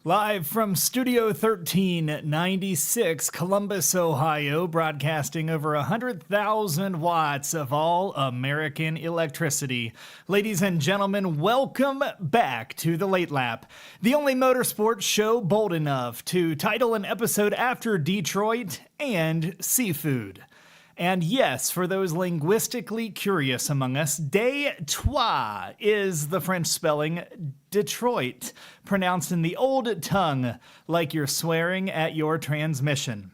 Live from Studio 1396, Columbus, Ohio, broadcasting over 100,000 watts of all-American electricity. Ladies and gentlemen, welcome back to The Late Lap, the only motorsports show bold enough to title an episode after Detroit and seafood. And yes, for those linguistically curious among us, Day-Twah is the French spelling Detroit, pronounced in the old tongue, like you're swearing at your transmission.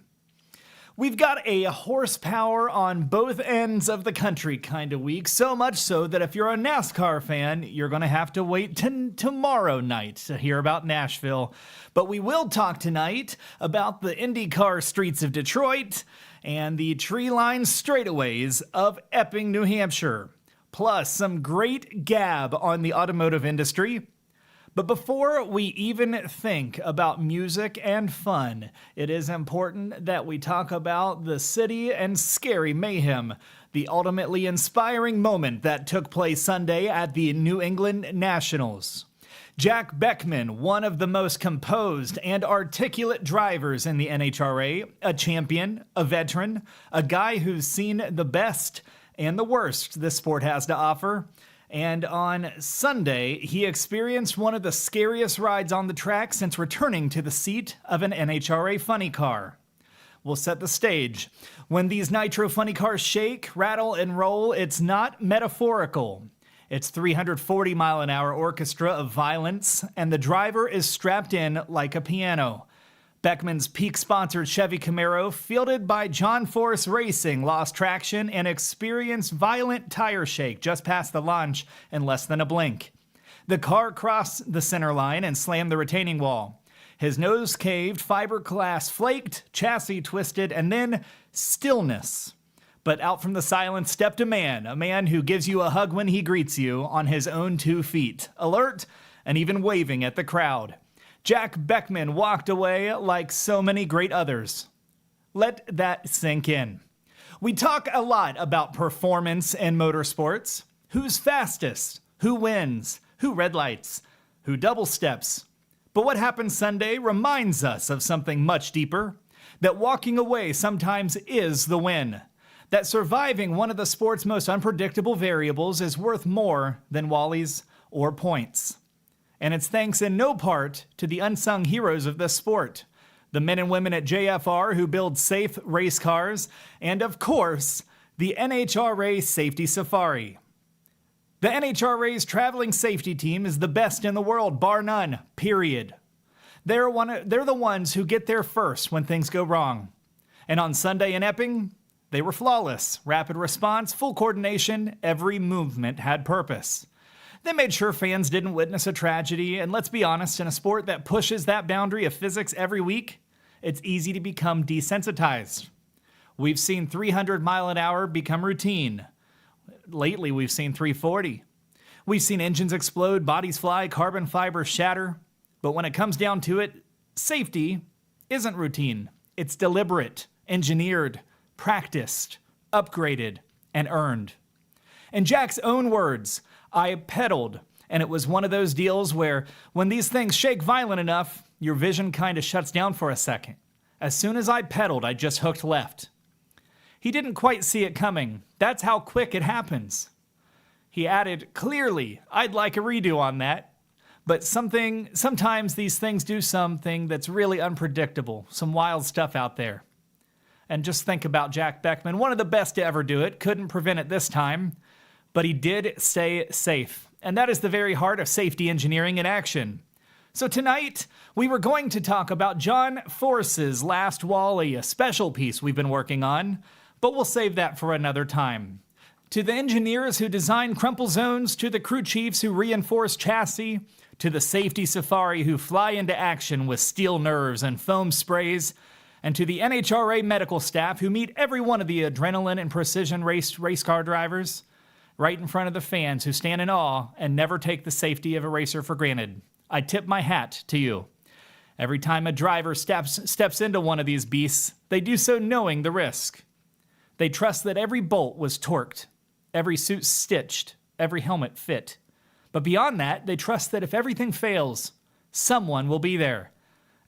We've got a horsepower on both ends of the country kind of week, so much so that if you're a NASCAR fan, you're going to have to wait till tomorrow night to hear about Nashville. But we will talk tonight about the IndyCar streets of Detroit and the tree-lined straightaways of Epping, New Hampshire, plus some great gab on the automotive industry. But before we even think about music and fun, it is important that we talk about the city and scary mayhem, the ultimately inspiring moment that took place Sunday at the New England Nationals. Jack Beckman, one of the most composed and articulate drivers in the NHRA, a champion, a veteran, a guy who's seen the best and the worst this sport has to offer. And on Sunday, he experienced one of the scariest rides on the track since returning to the seat of an NHRA funny car. We'll set the stage. When these nitro funny cars shake, rattle, and roll, it's not metaphorical. It's 340-mile-an-hour orchestra of violence, and the driver is strapped in like a piano. Beckman's Peak-sponsored Chevy Camaro, fielded by John Force Racing, lost traction and experienced violent tire shake just past the launch in less than a blink. The car crossed the center line and slammed the retaining wall. His nose caved, fiberglass flaked, chassis twisted, and then stillness. But out from the silence stepped a man who gives you a hug when he greets you on his own 2 feet, alert and even waving at the crowd. Jack Beckman walked away like so many great others. Let that sink in. We talk a lot about performance in motorsports. Who's fastest? Who wins? Who red lights? Who double steps? But what happened Sunday reminds us of something much deeper, that walking away sometimes is the win. That surviving one of the sport's most unpredictable variables is worth more than Wallies or points. And it's thanks in no part to the unsung heroes of this sport, the men and women at JFR who build safe race cars, and of course, the NHRA Safety Safari. The NHRA's traveling safety team is the best in the world, bar none, period. They're the ones who get there first when things go wrong. And on Sunday in Epping, they were flawless, rapid response, full coordination, every movement had purpose. They made sure fans didn't witness a tragedy, and let's be honest, in a sport that pushes that boundary of physics every week, it's easy to become desensitized. We've seen 300 mile an hour become routine. Lately, we've seen 340. We've seen engines explode, bodies fly, carbon fibers shatter. But when it comes down to it, safety isn't routine. It's deliberate, engineered, practiced, upgraded, and earned. In Jack's own words, I pedaled, and it was one of those deals where when these things shake violent enough, your vision kind of shuts down for a second. As soon as I pedaled, I just hooked left. He didn't quite see it coming. That's how quick it happens. He added, clearly, I'd like a redo on that. But sometimes these things do something that's really unpredictable, some wild stuff out there. And just think about Jack Beckman, one of the best to ever do it, couldn't prevent it this time, but he did stay safe. And that is the very heart of safety engineering in action. So tonight, we were going to talk about John Force's Last Wally, a special piece we've been working on, but we'll save that for another time. To the engineers who design crumple zones, to the crew chiefs who reinforce chassis, to the safety safari who fly into action with steel nerves and foam sprays, and to the NHRA medical staff who meet every one of the adrenaline and precision race car drivers, right in front of the fans who stand in awe and never take the safety of a racer for granted. I tip my hat to you. Every time a driver steps into one of these beasts, they do so knowing the risk. They trust that every bolt was torqued, every suit stitched, every helmet fit. But beyond that, they trust that if everything fails, someone will be there,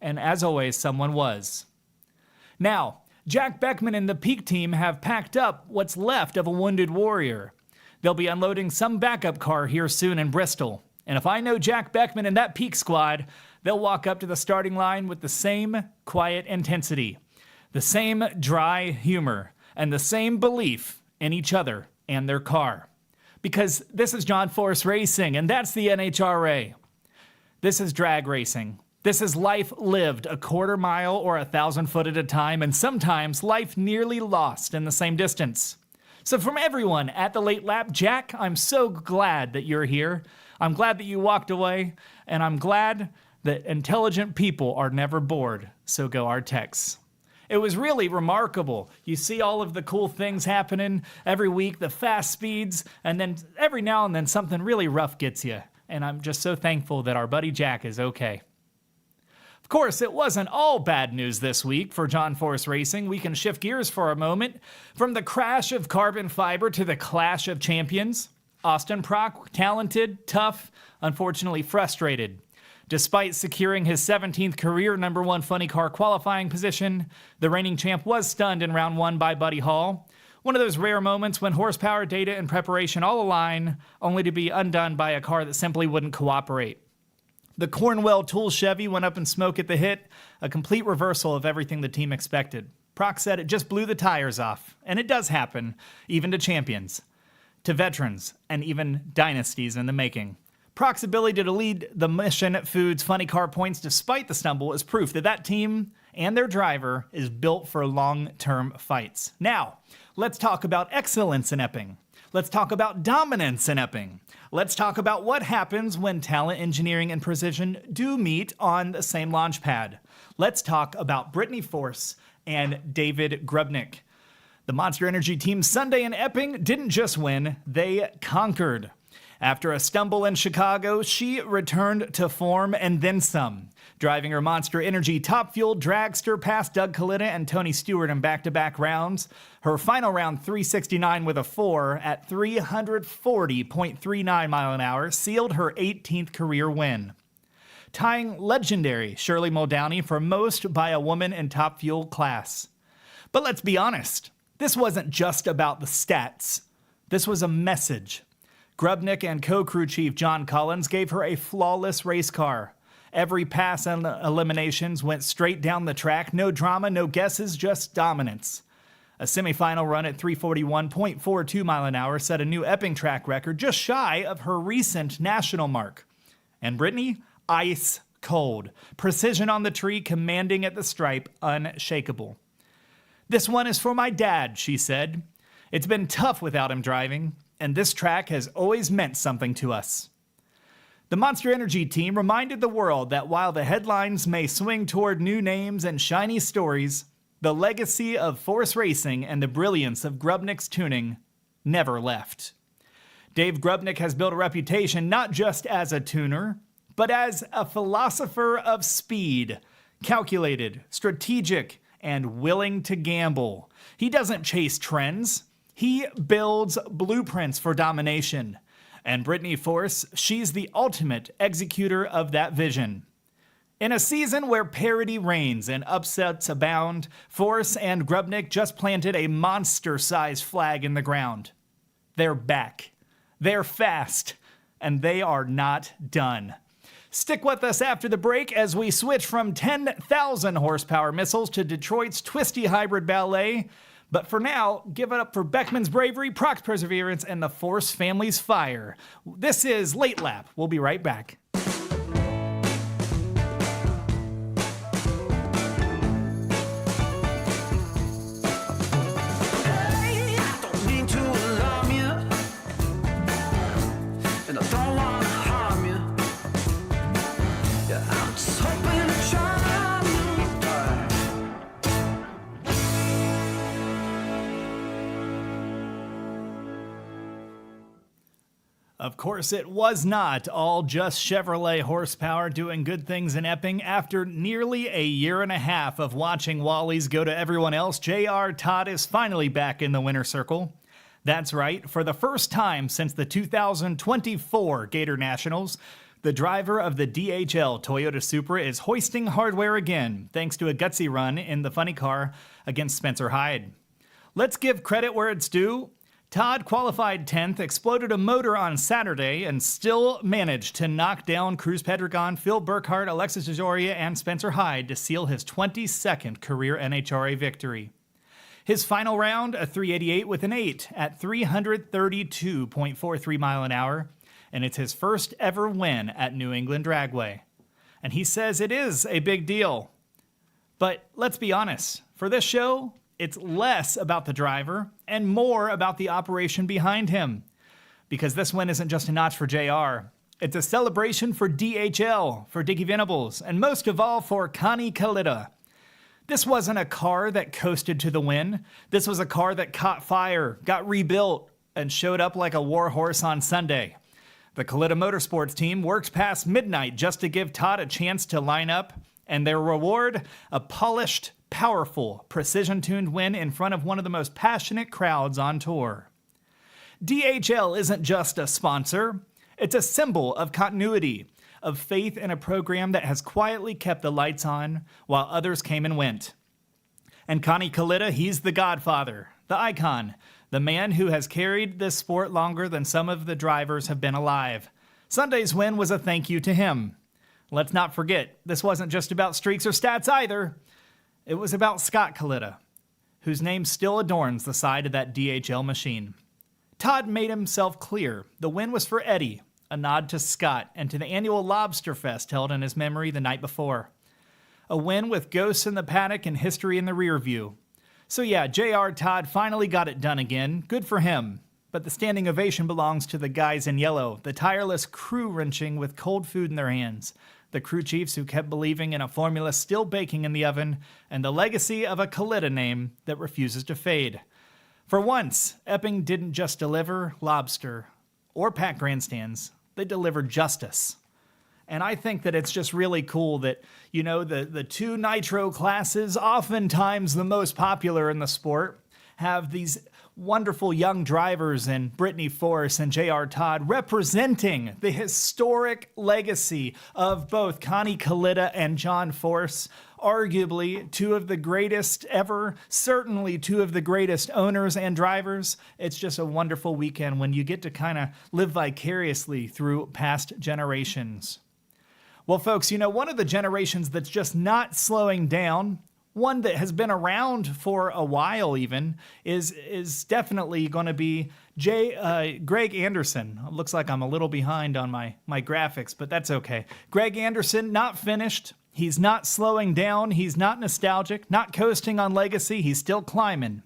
and as always, someone was. Now, Jack Beckman and the Peak team have packed up what's left of a wounded warrior. They'll be unloading some backup car here soon in Bristol. And if I know Jack Beckman and that Peak squad, they'll walk up to the starting line with the same quiet intensity, the same dry humor, and the same belief in each other and their car. Because this is John Force Racing, and that's the NHRA. This is drag racing. This is life lived a quarter mile or 1,000 foot at a time, and sometimes life nearly lost in the same distance. So from everyone at the Late Lap, Jack, I'm so glad that you're here. I'm glad that you walked away, and I'm glad that intelligent people are never bored, so go Artex. It was really remarkable. You see all of the cool things happening every week, the fast speeds, and then every now and then something really rough gets you. And I'm just so thankful that our buddy Jack is okay. Of course, it wasn't all bad news this week for John Force Racing. We can shift gears for a moment. From the crash of carbon fiber to the clash of champions, Austin Prock, talented, tough, unfortunately frustrated. Despite securing his 17th career number one funny car qualifying position, the reigning champ was stunned in round one by Buddy Hall. One of those rare moments when horsepower, data, and preparation all align, only to be undone by a car that simply wouldn't cooperate. The Cornwell Tool Chevy went up in smoke at the hit, a complete reversal of everything the team expected. Prock said it just blew the tires off, and it does happen, even to champions, to veterans, and even dynasties in the making. Prock's ability to lead the Mission Foods funny car points despite the stumble is proof that that team and their driver is built for long-term fights. Now, let's talk about excellence in Epping. Let's talk about dominance in Epping. Let's talk about what happens when talent, engineering, and precision do meet on the same launch pad. Let's talk about Brittany Force and David Grubnick. The Monster Energy team Sunday in Epping didn't just win, they conquered. After a stumble in Chicago, she returned to form and then some, driving her Monster Energy top-fueled dragster past Doug Kalita and Tony Stewart in back-to-back rounds. Her final round 369 with a 4 at 340.39 mile an hour sealed her 18th career win, tying legendary Shirley Muldowney for most by a woman in top fuel class. But let's be honest, this wasn't just about the stats. This was a message. Grubnick and co-crew chief John Collins gave her a flawless race car. Every pass and eliminations went straight down the track, no drama, no guesses, just dominance. A semifinal run at 341.42 mile an hour set a new Epping track record just shy of her recent national mark. And Brittany, ice cold. Precision on the tree, commanding at the stripe, unshakable. "This one is for my dad," she said. "It's been tough without him driving, and this track has always meant something to us." The Monster Energy team reminded the world that while the headlines may swing toward new names and shiny stories, the legacy of Force Racing and the brilliance of Grubnick's tuning never left. Dave Grubnick has built a reputation not just as a tuner, but as a philosopher of speed, calculated, strategic, and willing to gamble. He doesn't chase trends. He builds blueprints for domination. And Brittany Force, she's the ultimate executor of that vision. In a season where parity reigns and upsets abound, Force and Grubnick just planted a monster-sized flag in the ground. They're back. They're fast. And they are not done. Stick with us after the break as we switch from 10,000 horsepower missiles to Detroit's twisty hybrid ballet. But for now, give it up for Beckman's bravery, Prock's perseverance, and the Force family's fire. This is Late Lap. We'll be right back. Of course, it was not all just Chevrolet horsepower doing good things in Epping. After nearly a year and a half of watching Wallies go to everyone else, JR Todd is finally back in the winner's circle. That's right, for the first time since the 2024 Gator Nationals, The driver of the DHL Toyota Supra is hoisting hardware again, thanks to a gutsy run in the funny car against Spencer Hyde. Let's give credit where it's due. Todd qualified 10th, exploded a motor on Saturday, and still managed to knock down Cruz Pedregon, Phil Burkhardt, Alexis DeJoria, and Spencer Hyde to seal his 22nd career NHRA victory. His final round, a 388 with an 8 at 332.43 mile an hour, and it's his first ever win at New England Dragway. And he says it is a big deal. But let's be honest, for this show, it's less about the driver and more about the operation behind him. Because this win isn't just a notch for JR. It's a celebration for DHL, for Dickie Venables, and most of all for Connie Kalitta. This wasn't a car that coasted to the win. This was a car that caught fire, got rebuilt, and showed up like a war horse on Sunday. The Kalitta Motorsports team worked past midnight just to give Todd a chance to line up, and their reward, a polished, powerful, precision-tuned win in front of one of the most passionate crowds on tour. DHL isn't just a sponsor, it's a symbol of continuity, of faith in a program that has quietly kept the lights on while others came and went. And Connie Kalitta, he's the godfather, the icon, the man who has carried this sport longer than some of the drivers have been alive. Sunday's win was a thank you to him. Let's not forget, this wasn't just about streaks or stats either. It was about Scott Kalitta, whose name still adorns the side of that DHL machine. Todd made himself clear. The win was for Eddie, a nod to Scott and to the annual Lobster Fest held in his memory the night before. A win with ghosts in the paddock and history in the rear view. So yeah, JR Todd finally got it done again. Good for him. But the standing ovation belongs to the guys in yellow, the tireless crew wrenching with cold food in their hands, the crew chiefs who kept believing in a formula still baking in the oven, and the legacy of a Kalitta name that refuses to fade. For once, Epping didn't just deliver lobster or packed grandstands. They delivered justice. And I think that it's just really cool that, you know, the two nitro classes, oftentimes the most popular in the sport, have these wonderful young drivers in Brittany Force and JR Todd representing the historic legacy of both Connie Kalitta and John Force, arguably two of the greatest ever, certainly two of the greatest owners and drivers. It's just a wonderful weekend when you get to kind of live vicariously through past generations. Well, folks, you know, one of the generations that's just not slowing down, one that has been around for a while even, is definitely going to be Greg Anderson. It looks like I'm a little behind on my graphics, but that's okay. Greg Anderson, not finished. He's not slowing down. He's not nostalgic, not coasting on legacy. He's still climbing.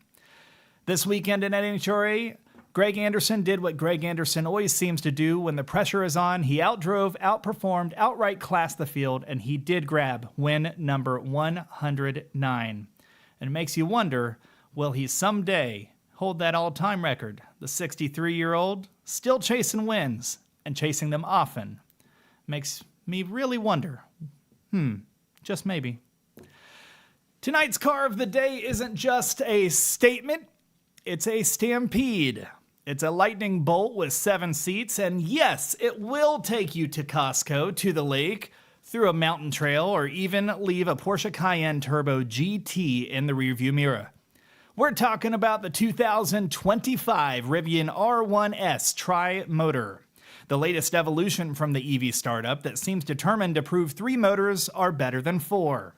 This weekend in NHRA, Greg Anderson did what Greg Anderson always seems to do when the pressure is on. He outdrove, outperformed, outright classed the field, and he did grab win number 109. And it makes you wonder, will he someday hold that all-time record? The 63-year-old still chasing wins, and chasing them often. Makes me really wonder. Just maybe. Tonight's car of the day isn't just a statement, it's a stampede. It's a lightning bolt with 7 seats, and yes, it will take you to Costco, to the lake, through a mountain trail, or even leave a Porsche Cayenne Turbo GT in the rearview mirror. We're talking about the 2025 Rivian R1S Tri-Motor, the latest evolution from the EV startup that seems determined to prove 3 motors are better than 4.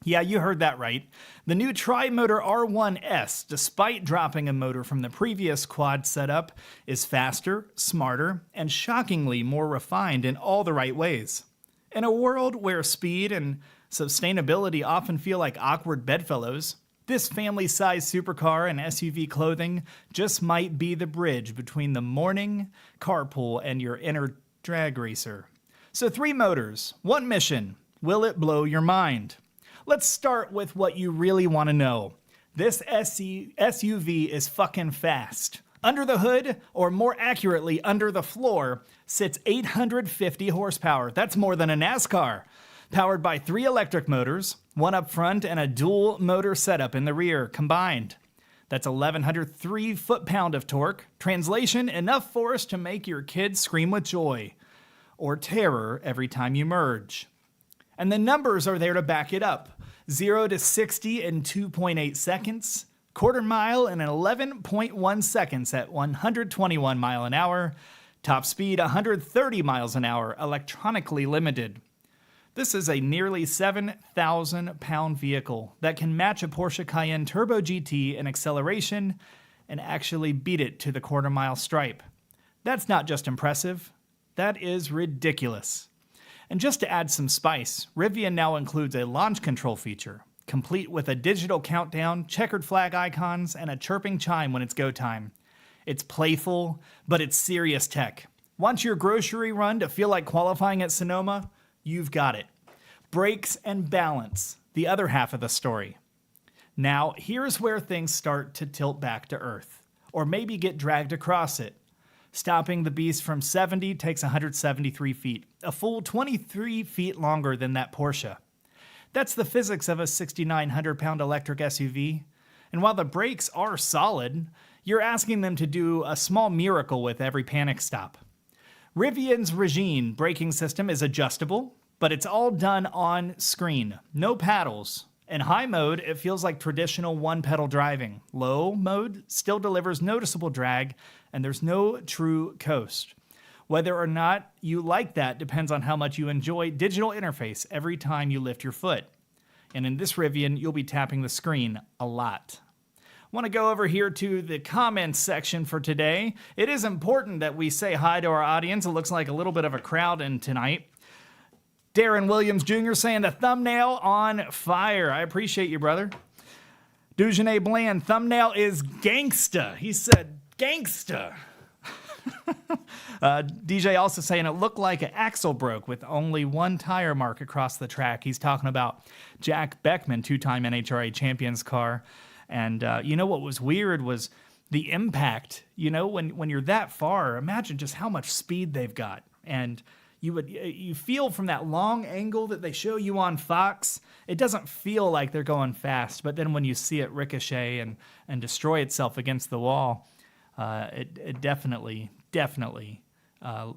Yeah, you heard that right. The new Tri-Motor R1S, despite dropping a motor from the previous quad setup, is faster, smarter, and shockingly more refined in all the right ways. In a world where speed and sustainability often feel like awkward bedfellows, this family-sized supercar and SUV clothing just might be the bridge between the morning carpool and your inner drag racer. So 3 motors, 1 mission. Will it blow your mind? Let's start with what you really want to know. This SUV is fucking fast. Under the hood, or more accurately, under the floor, sits 850 horsepower. That's more than a NASCAR. Powered by 3 electric motors, 1 up front and a dual motor setup in the rear combined. That's 1,103 foot-pound of torque. Translation, enough force to make your kids scream with joy. or terror every time you merge. And the numbers are there to back it up. 0 to 60 in 2.8 seconds, quarter mile in 11.1 seconds at 121 mile an hour, top speed 130 miles an hour, electronically limited. This is a nearly 7,000 pound vehicle that can match a Porsche Cayenne Turbo GT in acceleration and actually beat it to the quarter mile stripe. That's not just impressive, that is ridiculous. And just to add some spice, Rivian now includes a launch control feature, complete with a digital countdown, checkered flag icons, and a chirping chime when it's go time. It's playful, but it's serious tech. Want your grocery run to feel like qualifying at Sonoma? You've got it. Brakes and balance, the other half of the story. Now, here's where things start to tilt back to earth, or maybe get dragged across it. Stopping the beast from 70 takes 173 feet, a full 23 feet longer than that Porsche. That's the physics of a 6,900-pound electric SUV. And while the brakes are solid, you're asking them to do a small miracle with every panic stop. Rivian's Regine braking system is adjustable, but it's all done on screen, no paddles. In high mode, it feels like traditional one-pedal driving. Low mode still delivers noticeable drag, and there's no true coast. Whether or not you like that depends on how much you enjoy digital interface every time you lift your foot. And in this Rivian, you'll be tapping the screen a lot. I want to go over here to the comments section for today. It is important that we say hi to our audience. It looks like a little bit of a crowd in tonight. Darren Williams Jr. saying the thumbnail on fire. I appreciate you, brother. Dujanet Bland, thumbnail is gangsta. He said gangsta. DJ also saying it looked like an axle broke with only one tire mark across the track. He's talking about Jack Beckman, two-time NHRA champion's car. And you know what was weird was the impact. You know, when you're that far, imagine just how much speed they've got. And you feel from that long angle that they show you on Fox, it doesn't feel like they're going fast. But then when you see it ricochet and destroy itself against the wall, it definitely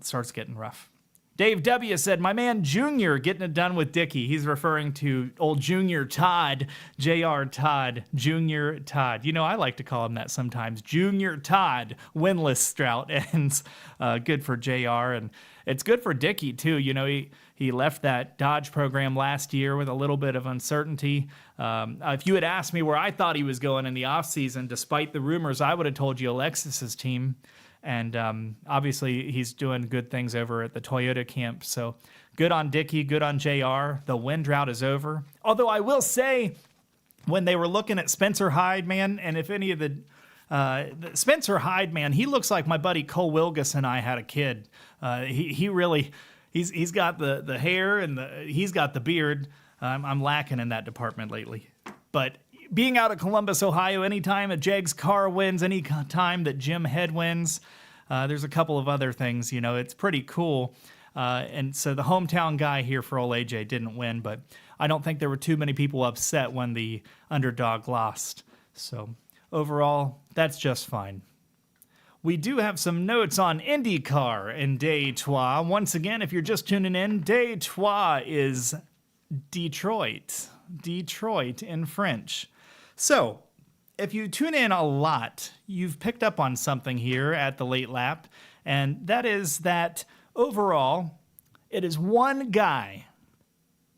starts getting rough. Dave W. said, my man Junior getting it done with Dickie. He's referring to old Junior Todd, J.R. Todd, Junior Todd. You know, I like to call him that sometimes. Junior Todd, winless drought ends. Good for J.R. And it's good for Dickie, too. You know, he left that Dodge program last year with a little bit of uncertainty. If you had asked me where I thought he was going in the offseason, despite the rumors, I would have told you Alexis's team. And obviously, he's doing good things over at the Toyota camp. So good on Dickie, good on JR. The wind drought is over. Although I will say, when they were looking at Spencer Hyde, man, and if any of the Spencer Hyde, man, he looks like my buddy Cole Wilgus and I had a kid. He really, he's got the hair and he's got the beard. I'm lacking in that department lately. But being out of Columbus, Ohio, anytime a Jegs car wins, any time that Jim Head wins, there's a couple of other things, you know, it's pretty cool. And so the hometown guy here for old AJ didn't win, but I don't think there were too many people upset when the underdog lost. So overall, that's just fine. We do have some notes on IndyCar and Day-Twah. Once again, if you're just tuning in, Day-Twah is Detroit in French. So, if you tune in a lot, you've picked up on something here at the late lap, and that is that overall, it is one guy.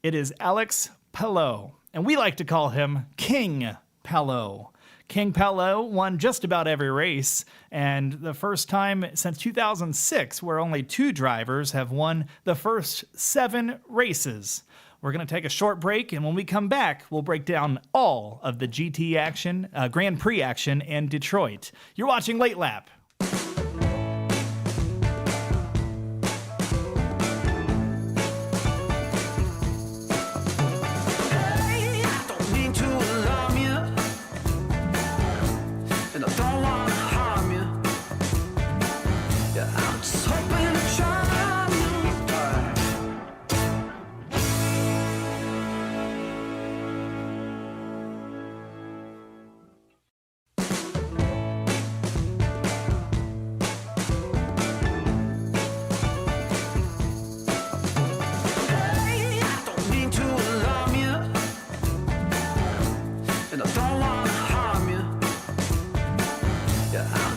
It is Alex Palou, and we like to call him King Palou. King Palou won just about every race, and the first time since 2006 where only two drivers have won the first 7 races. We're going to take a short break, and when we come back, we'll break down all of the GT action, Grand Prix action in Detroit. You're watching Late Lap.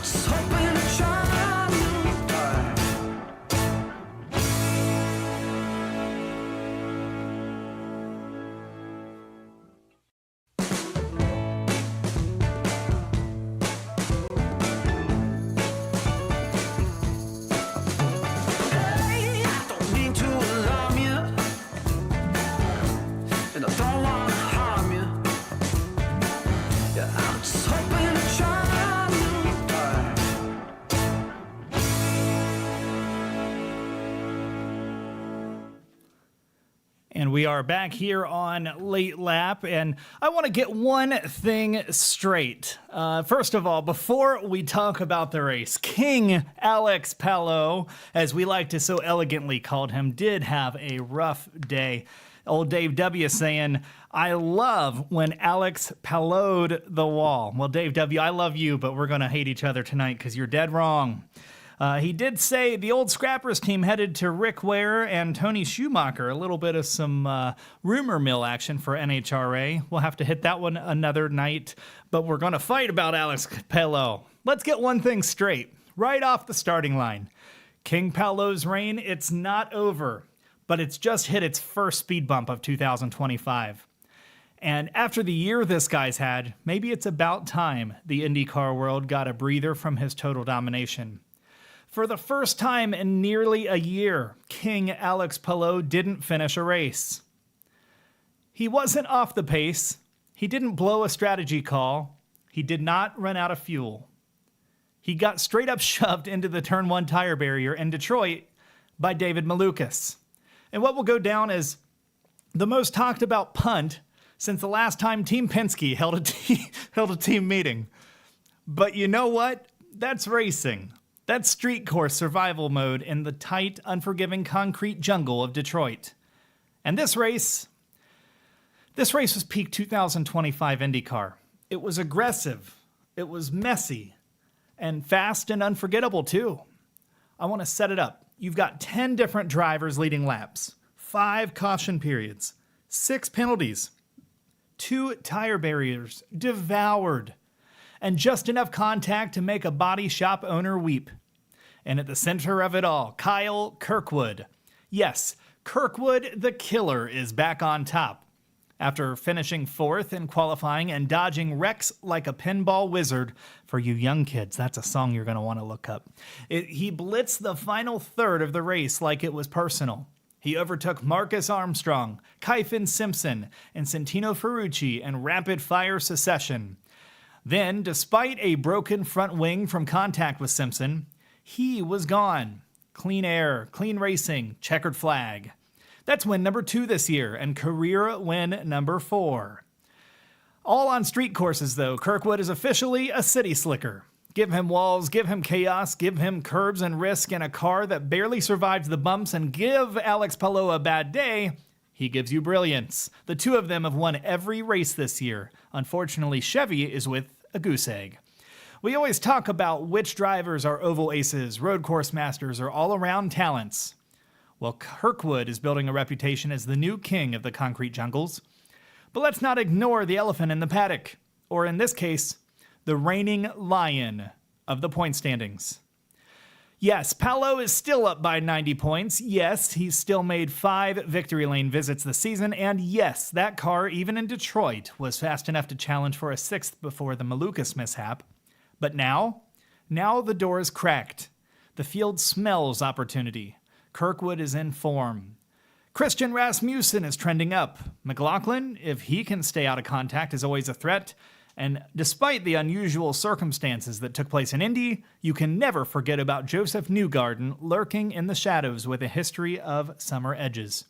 was hoping to try new die. Hey, I don't mean to alarm you, and I don't want to harm you. Yeah, I was hoping to try new die. And we are back here on Late Lap, and I want to get one thing straight. First of all, before we talk about the race, King Alex Palou, as we like to so elegantly call him, did have a rough day. Old Dave W. saying, I love when Alex Palou'd the wall. Well, Dave W., I love you, but we're going to hate each other tonight because you're dead wrong. He did say the old Scrappers team headed to Rick Ware and Tony Schumacher. A little bit of some rumor mill action for NHRA. We'll have to hit that one another night, but we're going to fight about Alex Palou. Let's get one thing straight. Right off the starting line. King Palou's reign, it's not over, but it's just hit its first speed bump of 2025. And after the year this guy's had, maybe it's about time the IndyCar world got a breather from his total domination. For the first time in nearly a year, King Alex Palou didn't finish a race. He wasn't off the pace. He didn't blow a strategy call. He did not run out of fuel. He got straight up shoved into the turn 1 tire barrier in Detroit by David Malukas. And what will go down as the most talked about punt since the last time Team Penske held a team meeting. But you know what? That's racing. That's street course survival mode in the tight, unforgiving concrete jungle of Detroit. And this race was peak 2025 IndyCar. It was aggressive, it was messy, and fast and unforgettable too. I want to set it up. You've got 10 different drivers leading laps, 5 caution periods, 6 penalties, 2 tire barriers devoured, and just enough contact to make a body shop owner weep. And at the center of it all, Kyle Kirkwood. Yes, Kirkwood the Killer is back on top. After finishing 4th in qualifying and dodging wrecks like a pinball wizard, for you young kids, that's a song you're going to want to look up. He blitzed the final third of the race like it was personal. He overtook Marcus Armstrong, Kyphon Simpson, and Santino Ferrucci in rapid-fire succession. Then, despite a broken front wing from contact with Simpson, he was gone. Clean air, clean racing, checkered flag. That's win number 2 this year, and career win number 4. All on street courses, though, Kirkwood is officially a city slicker. Give him walls, give him chaos, give him curbs and risk in a car that barely survives the bumps, and give Alex Palou a bad day, he gives you brilliance. The two of them have won every race this year. Unfortunately, Chevy is with a goose egg. We always talk about which drivers are oval aces, road course masters, or all-around talents. Well, Kirkwood is building a reputation as the new king of the concrete jungles. But let's not ignore the elephant in the paddock, or in this case, the reigning lion of the point standings. Yes, Palou is still up by 90 points. Yes, he's still made 5 victory lane visits this season. And yes, that car, even in Detroit, was fast enough to challenge for a 6th before the Malukas mishap. But now the door is cracked. The field smells opportunity. Kirkwood is in form. Christian Rasmussen is trending up. McLaughlin, if he can stay out of contact, is always a threat. And despite the unusual circumstances that took place in Indy, you can never forget about Joseph Newgarden lurking in the shadows with a history of summer edges.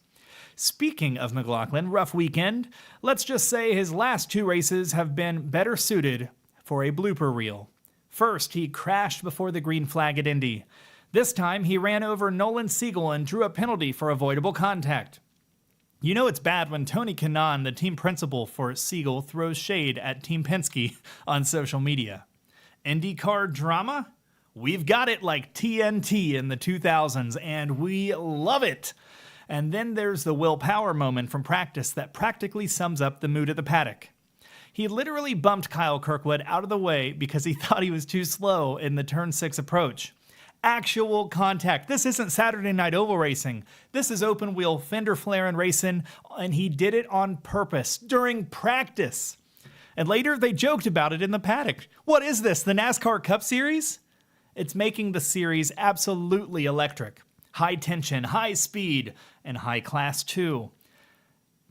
Speaking of McLaughlin, rough weekend. Let's just say his last 2 races have been better suited for a blooper reel. First, he crashed before the green flag at Indy. This time, he ran over Nolan Siegel and drew a penalty for avoidable contact. You know it's bad when Tony Kanaan, the team principal for Siegel, throws shade at Team Penske on social media. IndyCar drama? We've got it like TNT in the 2000s, and we love it. And then there's the Will Power moment from practice that practically sums up the mood of the paddock. He literally bumped Kyle Kirkwood out of the way because he thought he was too slow in the turn 6 approach. Actual contact. This isn't Saturday Night Oval racing. This is open wheel fender flaring racing, and he did it on purpose during practice. And later they joked about it in the paddock. What is this, the NASCAR Cup Series? It's making the series absolutely electric. High tension, high speed, and high class too.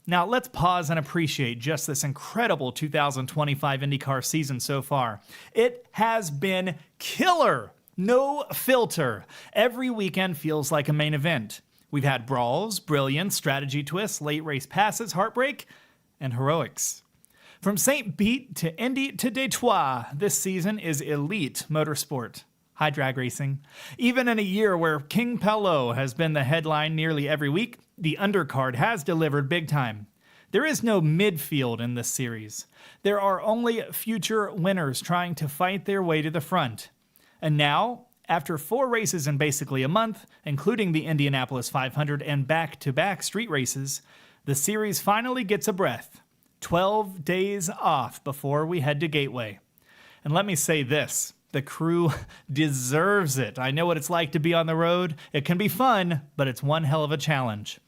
Now let's pause and appreciate just this incredible 2025 IndyCar season so far. It has been killer. No filter. Every weekend feels like a main event. We've had brawls, brilliance, strategy twists, late race passes, heartbreak, and heroics. From St. Pete to Indy to Day-Twah, this season is elite motorsport. High drag racing. Even in a year where King Pello has been the headline nearly every week, the undercard has delivered big time. There is no midfield in this series. There are only future winners trying to fight their way to the front. And now, after 4 races in basically a month, including the Indianapolis 500 and back-to-back street races, the series finally gets a breath. 12 days off before we head to Gateway. And let me say this, the crew deserves it. I know what it's like to be on the road. It can be fun, but it's one hell of a challenge.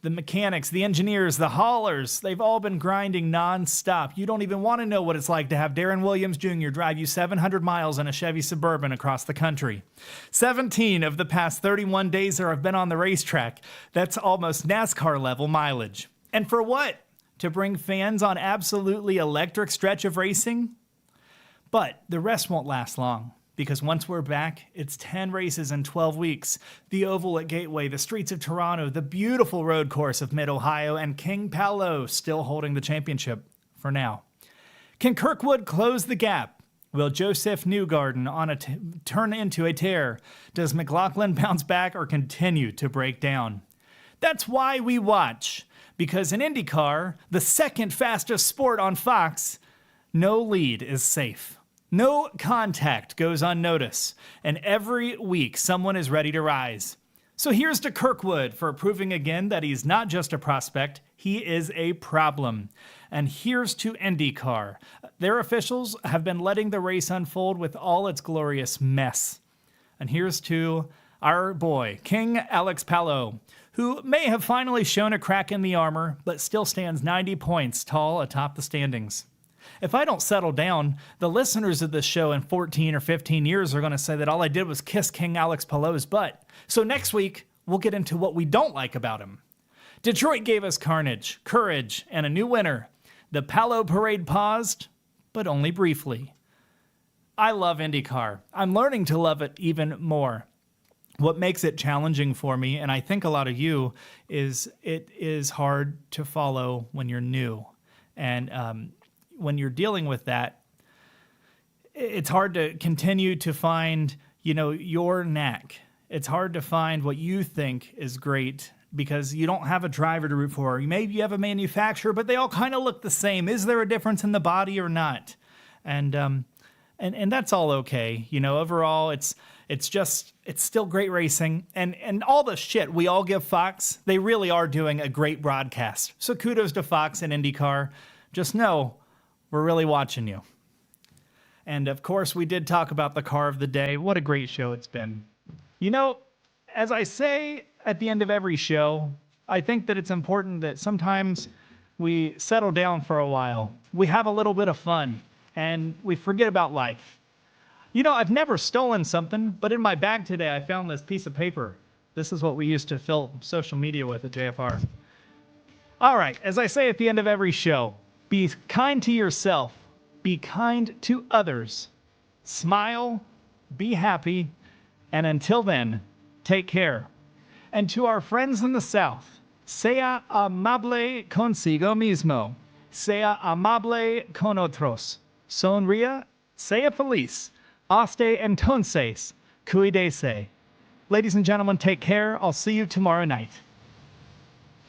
The mechanics, the engineers, the haulers, they've all been grinding nonstop. You don't even want to know what it's like to have Darren Williams Jr. drive you 700 miles in a Chevy Suburban across the country. 17 of the past 31 days there have been on the racetrack. That's almost NASCAR level mileage. And for what? To bring fans on absolutely electric stretch of racing? But the rest won't last long. Because once we're back, it's 10 races in 12 weeks. The Oval at Gateway, the streets of Toronto, the beautiful road course of Mid-Ohio, and King Pello still holding the championship for now. Can Kirkwood close the gap? Will Joseph Newgarden turn into a tear? Does McLaughlin bounce back or continue to break down? That's why we watch. Because in IndyCar, the second fastest sport on Fox, no lead is safe. No contact goes unnoticed, and every week someone is ready to rise. So here's to Kirkwood for proving again that he's not just a prospect, he is a problem. And here's to IndyCar. Their officials have been letting the race unfold with all its glorious mess. And here's to our boy, King Alex Palou, who may have finally shown a crack in the armor, but still stands 90 points tall atop the standings. If I don't settle down, the listeners of this show in 14 or 15 years are going to say that all I did was kiss King Alex Palou's butt. So next week, we'll get into what we don't like about him. Detroit gave us carnage, courage, and a new winner. The Palou parade paused, but only briefly. I love IndyCar. I'm learning to love it even more. What makes it challenging for me, and I think a lot of you, is it is hard to follow when you're new. And when you're dealing with that, it's hard to continue to find, your knack. It's hard to find what you think is great because you don't have a driver to root for. Maybe you have a manufacturer, but they all kind of look the same. Is there a difference in the body or not? And that's all okay. Overall, it's still great racing. And all the shit we all give Fox, they really are doing a great broadcast. So kudos to Fox and IndyCar. Just know, we're really watching you. And of course, we did talk about the car of the day. What a great show it's been. As I say at the end of every show, I think that it's important that sometimes we settle down for a while. We have a little bit of fun and we forget about life. I've never stolen something, but in my bag today, I found this piece of paper. This is what we used to fill social media with at JFR. All right, as I say at the end of every show, be kind to yourself, be kind to others, smile, be happy, and until then, take care. And to our friends in the South, sea amable consigo mismo, sea amable con otros, sonría, sea feliz, hasta entonces, cuídese. Ladies and gentlemen, take care. I'll see you tomorrow night.